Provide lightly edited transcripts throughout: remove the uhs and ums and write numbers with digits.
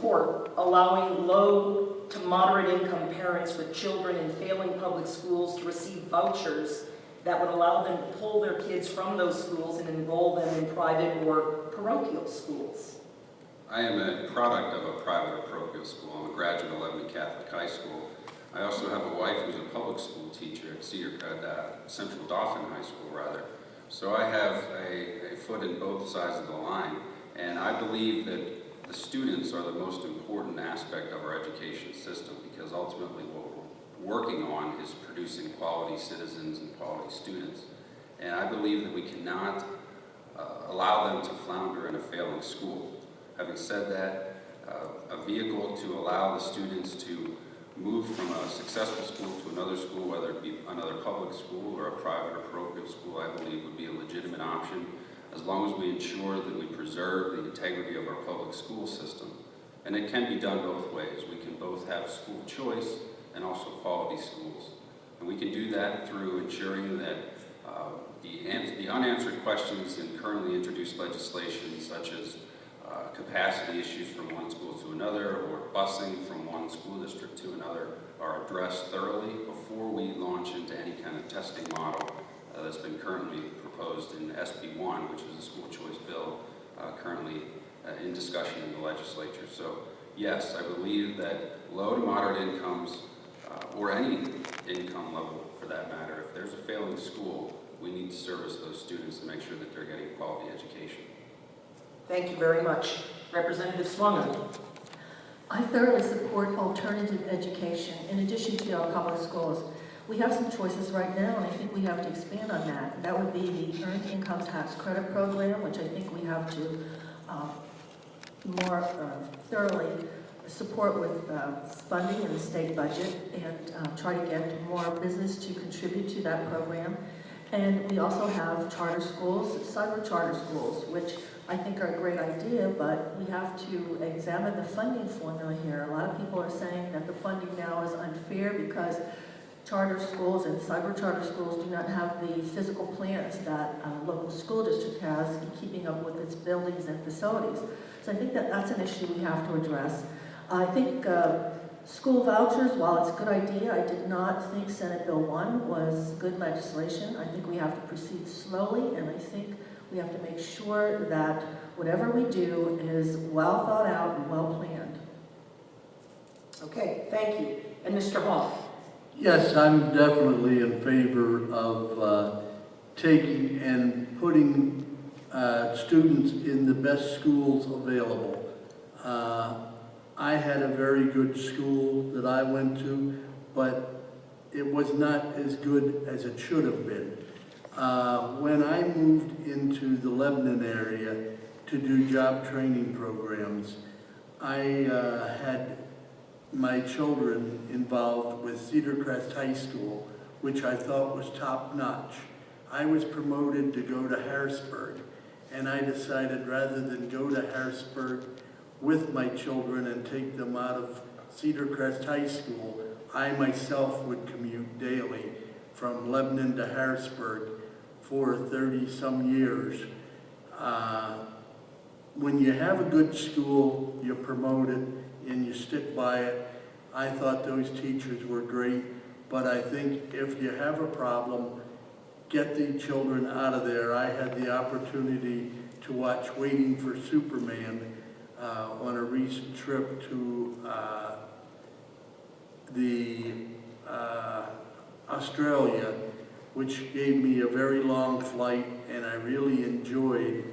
support allowing low to moderate income parents with children in failing public schools to receive vouchers that would allow them to pull their kids from those schools and enroll them in private or parochial schools. I am a product of a private or parochial school. I'm a graduate of Lebanon Catholic High School. I also have a wife who's a public school teacher at Central Dauphin High School, rather. So I have a foot in both sides of the line, and I believe that the students are the most important aspect of our education system, because ultimately what we're working on is producing quality citizens and quality students. And I believe that we cannot allow them to flounder in a failing school. Having said that, a vehicle to allow the students to move from a successful school to another school, whether it be another public school or a private or parochial school, I believe would be a legitimate option, as long as we ensure that we preserve the integrity of our public school system. And it can be done both ways. We can both have school choice and also quality schools. And we can do that through ensuring that the unanswered questions in currently introduced legislation, such as capacity issues from one school to another or busing from one school district to another, are addressed thoroughly before we launch into any kind of testing model that's been currently proposed in SB 1, which is a school choice bill currently in discussion in the legislature. So yes, I believe that low to moderate incomes, or any income level for that matter, if there's a failing school, we need to service those students and make sure that they're getting quality education. Thank you very much. Representative Swanger. I thoroughly support alternative education in addition to our public schools. We have some choices right now, and I think we have to expand on that. That would be the Earned Income Tax Credit Program, which I think we have to more thoroughly support with funding in the state budget, and try to get more business to contribute to that program. And we also have charter schools, cyber charter schools, which I think are a great idea, but we have to examine the funding formula here. A lot of people are saying that the funding now is unfair because charter schools and cyber charter schools do not have the physical plans that a local school district has in keeping up with its buildings and facilities. So I think that that's an issue we have to address. I think school vouchers, while it's a good idea, I did not think Senate Bill 1 was good legislation. I think we have to proceed slowly, and I think we have to make sure that whatever we do is well thought out and well planned. Okay, thank you. And Mr. Hall. Yes, I'm definitely in favor of taking and putting students in the best schools available. I had a very good school that I went to, but it was not as good as it should have been. When I moved into the Lebanon area to do job training programs, I had my children involved with Cedar Crest High School, which I thought was top-notch. I was promoted to go to Harrisburg, and I decided rather than go to Harrisburg with my children and take them out of Cedar Crest High School, I myself would commute daily from Lebanon to Harrisburg for 30-some years. When you have a good school, you promote it and you stick by it. I thought those teachers were great, but I think if you have a problem, get the children out of there. I had the opportunity to watch Waiting for Superman on a recent trip to Australia, which gave me a very long flight, and I really enjoyed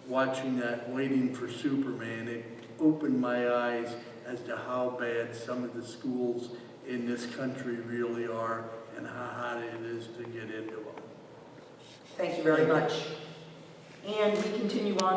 watching that Waiting for Superman. It opened my eyes as to how bad some of the schools in this country really are and how hard it is to get into them. Thank you very much. And we continue on